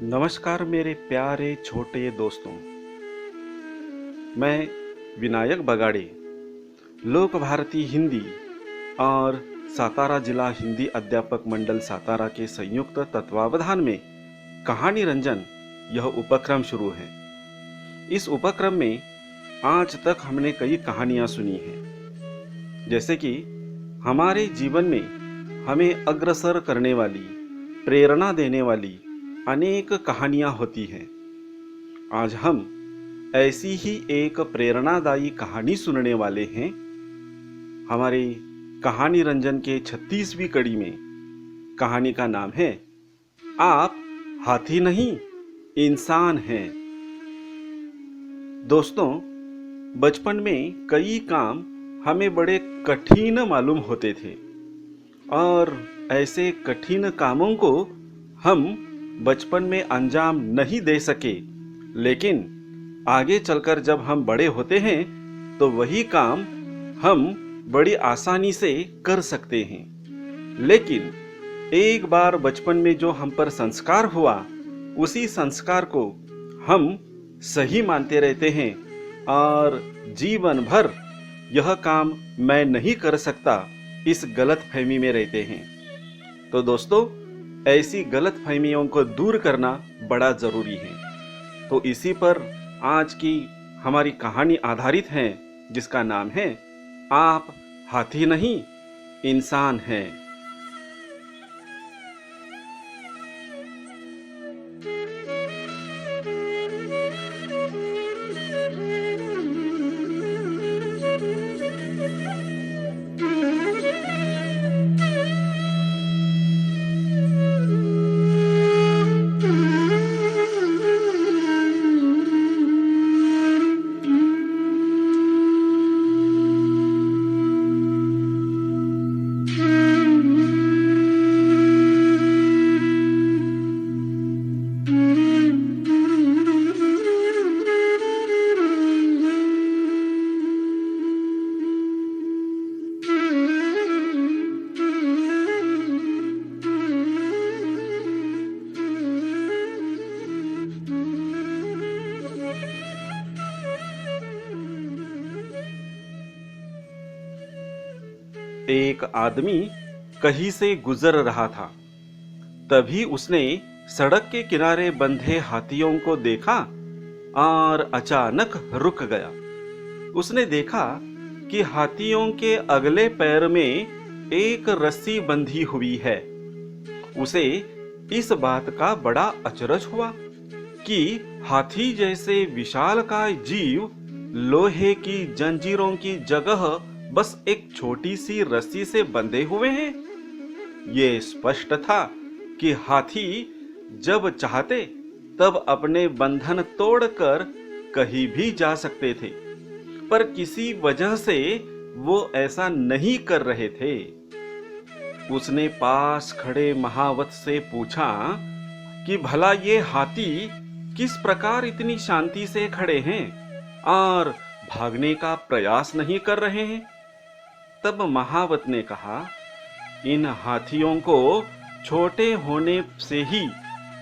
नमस्कार मेरे प्यारे छोटे दोस्तों। मैं विनायक बगाड़े लोक भारती हिंदी और सातारा जिला हिंदी अध्यापक मंडल सातारा के संयुक्त तत्वावधान में कहानी रंजन यह उपक्रम शुरू है। इस उपक्रम में आज तक हमने कई कहानियां सुनी हैं, जैसे कि हमारे जीवन में हमें अग्रसर करने वाली, प्रेरणा देने वाली अनेक कहानियां होती हैं। आज हम ऐसी ही एक प्रेरणादायी कहानी सुनने वाले हैं। हमारे कहानी रंजन के 36वीं कड़ी में कहानी का नाम है आप हाथी नहीं इंसान हैं। दोस्तों, बचपन में कई काम हमें बड़े कठिन मालूम होते थे और ऐसे कठिन कामों को हम बचपन में अंजाम नहीं दे सके, लेकिन आगे चलकर जब हम बड़े होते हैं तो वही काम हम बड़ी आसानी से कर सकते हैं। लेकिन एक बार बचपन में जो हम पर संस्कार हुआ, उसी संस्कार को हम सही मानते रहते हैं और जीवन भर यह काम मैं नहीं कर सकता, इस गलतफहमी में रहते हैं। तो दोस्तों, ऐसी गलतफहमियों को दूर करना बड़ा जरूरी है। तो इसी पर आज की हमारी कहानी आधारित है, जिसका नाम है आप हाथी नहीं इंसान हैं। एक आदमी कहीं से गुजर रहा था। तभी उसने सड़क के किनारे बंधे हाथियों को देखा और अचानक रुक गया। उसने देखा कि हाथियों के अगले पैर में एक रस्सी बंधी हुई है। उसे इस बात का बड़ा अचरज हुआ कि हाथी जैसे विशालकाय जीव लोहे की जंजीरों की जगह बस एक छोटी सी रस्सी से बंधे हुए हैं। ये स्पष्ट था कि हाथी जब चाहते तब अपने बंधन तोड़कर कहीं भी जा सकते थे, पर किसी वजह से वो ऐसा नहीं कर रहे थे। उसने पास खड़े महावत से पूछा कि भला ये हाथी किस प्रकार इतनी शांति से खड़े हैं और भागने का प्रयास नहीं कर रहे हैं। तब महावत ने कहा, इन हाथियों को छोटे होने से ही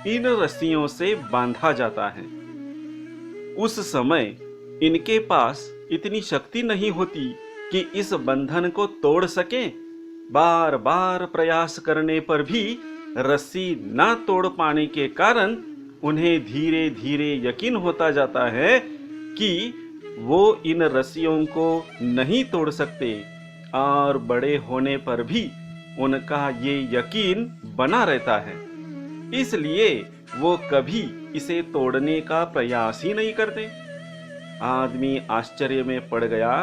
इन रस्सियों से बांधा जाता है। उस समय इनके पास इतनी शक्ति नहीं होती कि इस बंधन को तोड़ सके। बार बार प्रयास करने पर भी रस्सी ना तोड़ पाने के कारण उन्हें धीरे धीरे यकीन होता जाता है कि वो इन रस्सियों को नहीं तोड़ सकते, और बड़े होने पर भी उनका ये यकीन बना रहता है। इसलिए वो कभी इसे तोड़ने का प्रयास ही नहीं करते। आदमी आश्चर्य में पड़ गया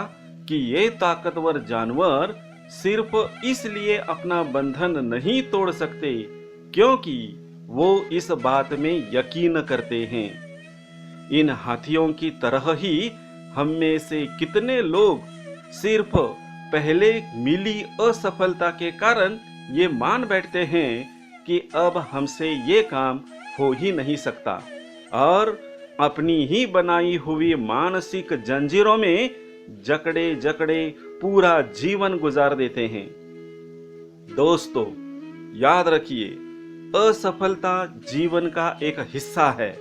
कि ये ताकतवर जानवर सिर्फ इसलिए अपना बंधन नहीं तोड़ सकते क्योंकि वो इस बात में यकीन करते हैं। इन हाथियों की तरह ही हम में से कितने लोग सिर्फ पहले मिली असफलता के कारण ये मान बैठते हैं कि अब हमसे ये काम हो ही नहीं सकता, और अपनी ही बनाई हुई मानसिक जंजीरों में जकड़े जकड़े पूरा जीवन गुजार देते हैं। दोस्तों, याद रखिए, असफलता जीवन का एक हिस्सा है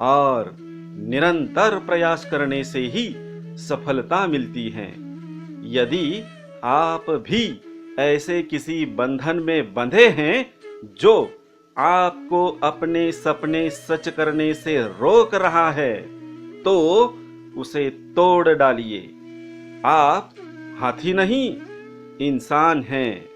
और निरंतर प्रयास करने से ही सफलता मिलती है। यदि आप भी ऐसे किसी बंधन में बंधे हैं जो आपको अपने सपने सच करने से रोक रहा है, तो उसे तोड़ डालिए। आप हाथी नहीं, इंसान हैं।